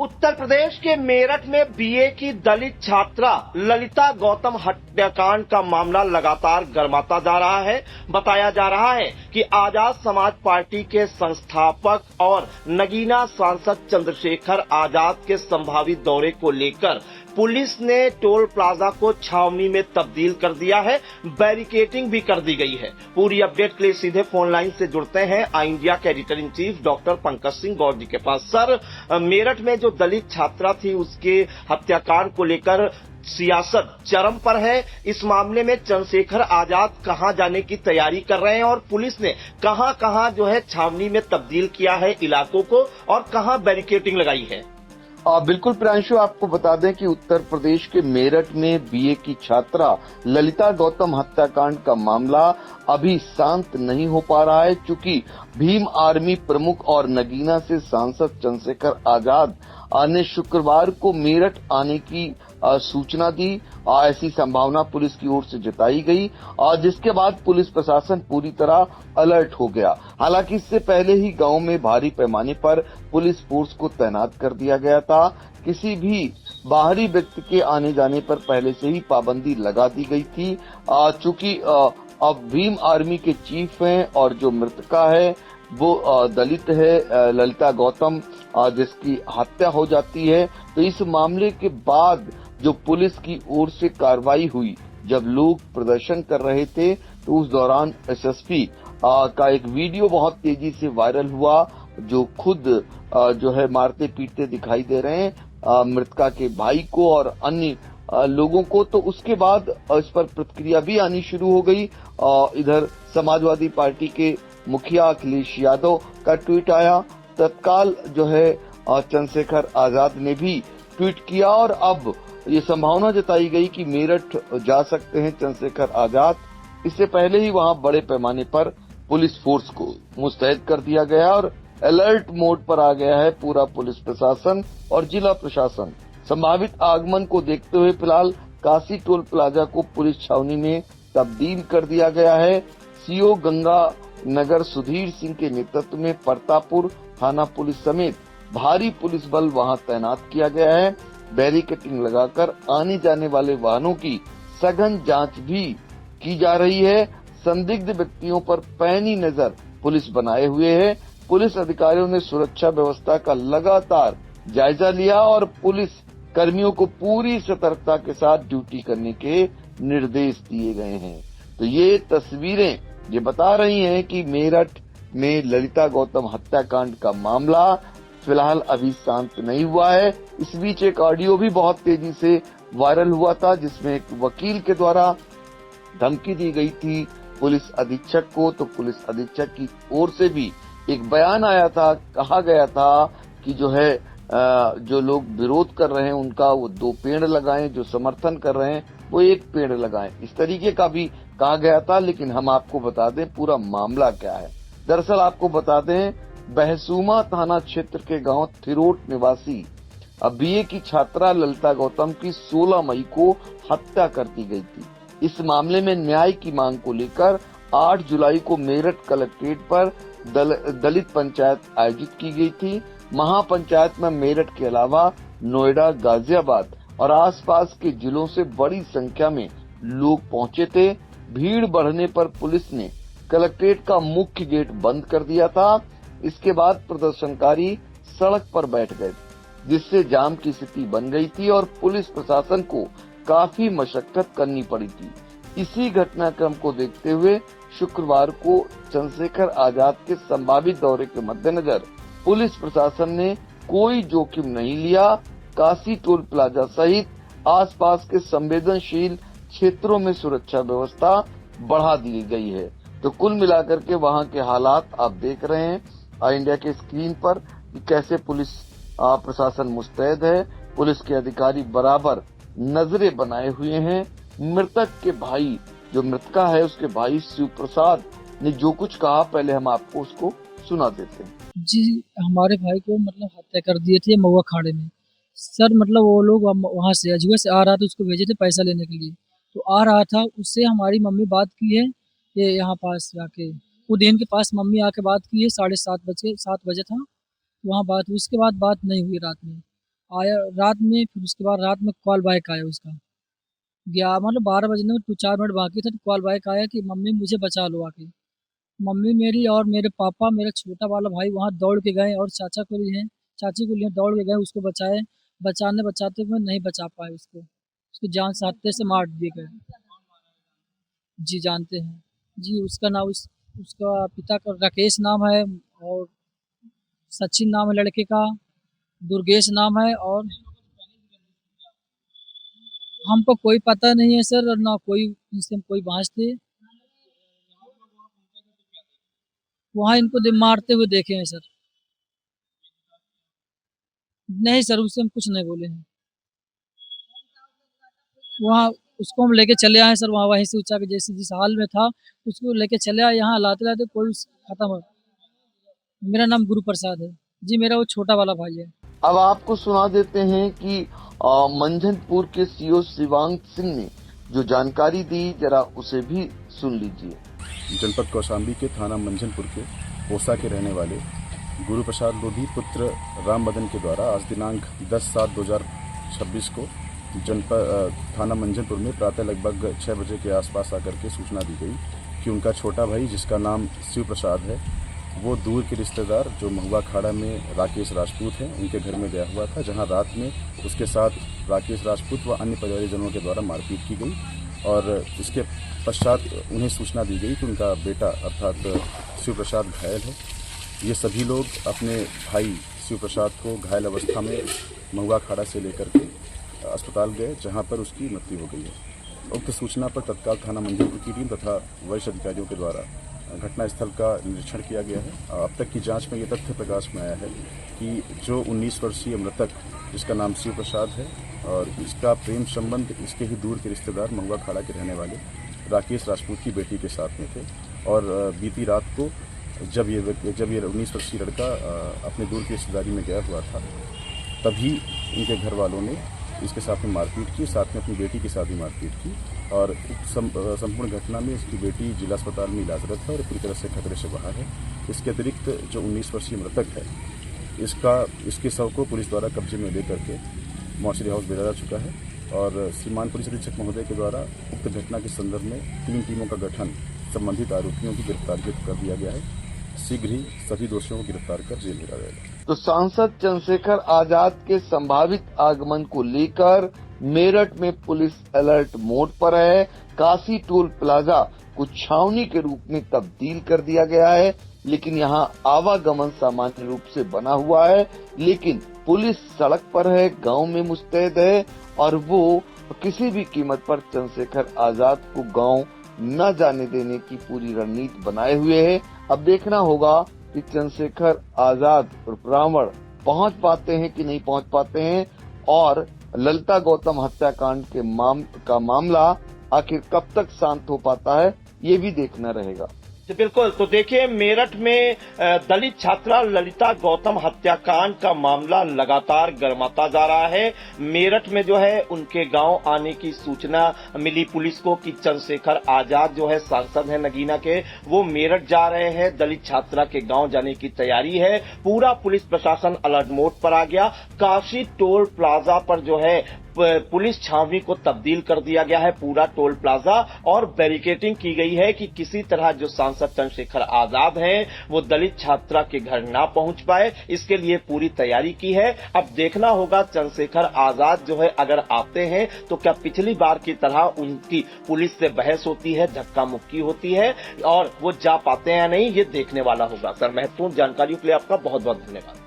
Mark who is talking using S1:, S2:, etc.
S1: उत्तर प्रदेश के मेरठ में बीए की दलित छात्रा ललिता गौतम हत्याकांड का मामला लगातार गर्माता जा रहा है। बताया जा रहा है कि आजाद समाज पार्टी के संस्थापक और नगीना सांसद चंद्रशेखर आजाद के संभावित दौरे को लेकर पुलिस ने टोल प्लाजा को छावनी में तब्दील कर दिया है। बैरिकेडिंग भी कर दी गई है। पूरी अपडेट के लिए सीधे फोन लाइन से जुड़ते हैं आई इंडिया के editor in chief doctor Pankaj Singh Gaur ji के पास। सर, मेरठ में जो दलित छात्रा थी उसके हत्याकांड को लेकर सियासत चरम पर है। इस मामले में चंद्रशेखर आजाद कहां जाने की तैयारी कर रहे हैं और पुलिस ने कहां जो है छावनी में तब्दील किया है इलाकों को और कहां बैरिकेडिंग लगाई है।
S2: बिल्कुल प्रियांशु, आपको बता दें कि उत्तर प्रदेश के मेरठ में बीए की छात्रा ललिता गौतम हत्याकांड का मामला अभी शांत नहीं हो पा रहा है, क्योंकि भीम आर्मी प्रमुख और नगीना से सांसद चंद्रशेखर आजाद ने शुक्रवार को मेरठ आने की सूचना दी। ऐसी संभावना पुलिस की ओर से जताई गई और जिसके बाद पुलिस प्रशासन पूरी तरह अलर्ट हो गया। हालांकि इससे पहले ही गांव में भारी पैमाने पर पुलिस फोर्स को तैनात कर दिया गया था। किसी भी बाहरी व्यक्ति के आने जाने पर पहले से ही पाबंदी लगा दी गई थी। चूंकि अब भीम आर्मी के चीफ हैं और जो मृतका है वो दलित है, ललिता गौतम, जिसकी हत्या हो जाती है। तो इस मामले के बाद जो पुलिस की ओर से कार्रवाई हुई, जब लोग प्रदर्शन कर रहे थे तो उस दौरान एसएसपी का एक वीडियो बहुत तेजी से वायरल हुआ, जो खुद जो है मारते पीटते दिखाई दे रहे हैं मृतका के भाई को और अन्य लोगों को। तो उसके बाद इस पर प्रतिक्रिया भी आनी शुरू हो गई। इधर समाजवादी पार्टी के मुखिया अखिलेश यादव का ट्वीट आया। तत्काल जो है चंद्रशेखर आजाद ने भी ट्वीट किया और अब ये संभावना जताई गई कि मेरठ जा सकते हैं चंद्रशेखर आजाद। इससे पहले ही वहां बड़े पैमाने पर पुलिस फोर्स को मुस्तैद कर दिया गया और अलर्ट मोड पर आ गया है पूरा पुलिस प्रशासन और जिला प्रशासन। संभावित आगमन को देखते हुए फिलहाल काशी टोल प्लाजा को पुलिस छावनी में तब्दील कर दिया गया है। सीओ गंगा नगर सुधीर सिंह के नेतृत्व में परतापुर थाना पुलिस समेत भारी पुलिस बल वहां तैनात किया गया है। बैरिकेडिंग लगाकर आने जाने वाले वाहनों की सघन जांच भी की जा रही है। संदिग्ध व्यक्तियों पर पैनी नजर पुलिस बनाए हुए है। पुलिस अधिकारियों ने सुरक्षा व्यवस्था का लगातार जायजा लिया और पुलिस कर्मियों को पूरी सतर्कता के साथ ड्यूटी करने के निर्देश दिए गए हैं। तो ये तस्वीरें ये बता रही हैं कि मेरठ में ललिता गौतम हत्याकांड का मामला फिलहाल अभी शांत नहीं हुआ है। इस बीच एक ऑडियो भी बहुत तेजी से वायरल हुआ था, जिसमें एक वकील के द्वारा धमकी दी गई थी पुलिस अधीक्षक को। तो पुलिस अधीक्षक की ओर से भी एक बयान आया था, कहा गया था कि जो है जो लोग विरोध कर रहे हैं उनका वो 2 पेड़ लगाएं, जो समर्थन कर रहे हैं वो 1 पेड़ लगाएं, इस तरीके का भी कहा गया था। लेकिन हम आपको बता दें पूरा मामला क्या है। दरअसल आपको बता दें, बहसूमा थाना क्षेत्र के गांव थिरोट निवासी बीए की छात्रा ललिता गौतम की 16 मई को हत्या कर दी गई थी। इस मामले में न्याय की मांग को लेकर 8 जुलाई को मेरठ कलेक्ट्रेट पर दलित पंचायत आयोजित की गई थी। महापंचायत में मेरठ के अलावा नोएडा, गाजियाबाद और आसपास के जिलों से बड़ी संख्या में लोग पहुंचे थे। भीड़ बढ़ने पर पुलिस ने कलेक्ट्रेट का मुख्य गेट बंद कर दिया था। इसके बाद प्रदर्शनकारी सड़क पर बैठ गए, जिससे जाम की स्थिति बन गई थी और पुलिस प्रशासन को काफी मशक्कत करनी पड़ी थी। इसी घटनाक्रम को देखते हुए शुक्रवार को चंद्रशेखर आजाद के संभावित दौरे के मद्देनजर पुलिस प्रशासन ने कोई जोखिम नहीं लिया। काशी टोल प्लाजा सहित आसपास के संवेदनशील क्षेत्रों में सुरक्षा व्यवस्था बढ़ा दी गई है। तो कुल मिलाकर के वहां के हालात आप देख रहे हैं इंडिया के स्क्रीन पर कि कैसे पुलिस प्रशासन मुस्तैद है। पुलिस के अधिकारी बराबर नजरें बनाए हुए हैं। मृतक के भाई, जो मृतका है उसके भाई शिव प्रसाद ने जो कुछ कहा, पहले हम आपको उसको सुना देते हैं।
S3: जी, हमारे भाई को मतलब हत्या कर दिए थे महुआ खाड़े में। सर मतलब वो लोग वहाँ से अजूबे से आ रहा था, उसको भेजे थे पैसा लेने के लिए। तो आ रहा था, उससे हमारी मम्मी बात की है ये यहाँ पास जाके उदयन के पास मम्मी आके बात की है। 7:30 बजे था वहाँ बात हुई। उसके बाद बात नहीं हुई रात में। आया रात में, फिर उसके बाद रात में कॉल बैक आया उसका, गया मतलब 12 बजने में 4 मिनट बाकी था, तो कॉल बैक आया कि मम्मी मुझे बचा लो आके। मम्मी मेरी और मेरे पापा, मेरा छोटा वाला भाई वहाँ दौड़ के गए और चाची को लिए दौड़ के गए, उसको बचाए। बचाते हुए नहीं बचा पाए उसको, उसकी जान से हत्थे से मार दिए गए। जी जानते हैं। जी उसका नाम उसका पिता का राकेश नाम है, और सचिन नाम है लड़के का, दुर्गेश नाम है, और हमको कोई पता नहीं है सर, और ना कोई इनसे हम कोई बाँझ थे। वहाँ इनको मारते हुए देखे हैं सर। नहीं सर, उससे हम कुछ नहीं बोले हैं। वहाँ उसको हम लेके चले आए सर, वहाँ वहीं से ऊँचा के जैसे जिस हाल में था, उसको लेके चले आए यहाँ, लाते-लाते कोई खत्म हो। मेरा नाम गुरु प्रसाद है। जी मेरा वो छोटा वाला भाई है।
S2: अब आपको सुना देते हैं कि मंझनपुर के सीओ शिवांग सिंह ने जो जानकारी दी, जरा उसे भी सुन लीजिए।
S4: जनपद कौशाम्बी के थाना मंझनपुर के पोसा के रहने वाले गुरु प्रसाद लोधी पुत्र राम मदन के द्वारा आज दिनांक 10/7/2026 को जनपद थाना मंझनपुर में प्रातः लगभग 6 बजे के आसपास आकर के सूचना दी गई कि उनका छोटा भाई, जिसका नाम शिव प्रसाद है, वो दूर के रिश्तेदार जो महुआ खाड़ा में राकेश राजपूत हैं, उनके घर में गया हुआ था, जहां रात में उसके साथ राकेश राजपूत व अन्य परिवारजनों के द्वारा मारपीट की गई। और इसके पश्चात उन्हें सूचना दी गई कि उनका बेटा अर्थात शिव प्रसाद घायल है। ये सभी लोग अपने भाई शिव प्रसाद को घायल अवस्था में महुआ खाड़ा से लेकर के अस्पताल गए, जहां पर उसकी मृत्यु हो गई है। उक्त सूचना पर तत्काल थाना मंझनपुर की टीम तथा वरिष्ठ अधिकारियों के द्वारा घटनास्थल का निरीक्षण किया गया है। अब तक की जांच में ये तथ्य प्रकाश में आया है कि जो 19 वर्षीय मृतक, जिसका नाम शिव प्रसाद है, और इसका प्रेम संबंध इसके ही दूर के रिश्तेदार महुआ खाड़ा के रहने वाले राकेश राजपूत की बेटी के साथ में थे। और बीती रात को जब ये 19 वर्षीय लड़का अपने दूर की रिश्तेदारी में गया हुआ था, तभी इनके घर वालों ने इसके साथ में मारपीट की, साथ में अपनी बेटी के साथ भी मारपीट की। और संपूर्ण घटना में इसकी बेटी जिला अस्पताल में इलाजरत है और पूरी तरह से खतरे से बाहर है। इसके अतिरिक्त जो 19 वर्षीय मृतक है, इसके शव को पुलिस द्वारा कब्जे में लेकर के मॉर्चरी हाउस भेजा जा चुका है। और श्रीमान पुलिस अधीक्षक महोदय के द्वारा उक्त घटना के संदर्भ में 3 टीमों का गठन संबंधित आरोपियों की गिरफ्तारी कर दिया गया है। शीघ्र ही सभी दोषियों को गिरफ्तार कर जेल भेजा जाएगा।
S2: तो सांसद चंद्रशेखर आजाद के संभावित आगमन को लेकर मेरठ में पुलिस अलर्ट मोड पर है। काशी टोल प्लाजा को छावनी के रूप में तब्दील कर दिया गया है, लेकिन यहां आवागमन सामान्य रूप से बना हुआ है। लेकिन पुलिस सड़क पर है, गांव में मुस्तैद है, और वो किसी भी कीमत पर चंद्रशेखर आजाद को गांव न जाने देने की पूरी रणनीति बनाए हुए है। अब देखना होगा कि चंद्रशेखर आजाद और रावण पहुंच पाते हैं कि नहीं पहुंच पाते हैं, और ललिता गौतम हत्याकांड का मामला आखिर कब तक शांत हो पाता है, ये भी देखना रहेगा।
S1: जी बिल्कुल। तो देखिए, मेरठ में दलित छात्रा ललिता गौतम हत्याकांड का मामला लगातार गर्माता जा रहा है। मेरठ में जो है उनके गांव आने की सूचना मिली पुलिस को कि चंद्रशेखर आजाद जो है सांसद है नगीना के, वो मेरठ जा रहे हैं, दलित छात्रा के गांव जाने की तैयारी है। पूरा पुलिस प्रशासन अलर्ट मोड पर आ गया। काशी टोल प्लाजा पर जो है पुलिस छावनी को तब्दील कर दिया गया है, पूरा टोल प्लाजा, और बैरिकेडिंग की गई है कि किसी तरह जो सांसद चंद्रशेखर आजाद हैं वो दलित छात्रा के घर ना पहुंच पाए, इसके लिए पूरी तैयारी की है। अब देखना होगा चंद्रशेखर आजाद जो है अगर आते हैं तो क्या पिछली बार की तरह उनकी पुलिस से बहस होती है, धक्का मुक्की होती है, और वो जा पाते हैं या नहीं, ये देखने वाला होगा। सर, महत्वपूर्ण जानकारियों के लिए आपका बहुत बहुत धन्यवाद।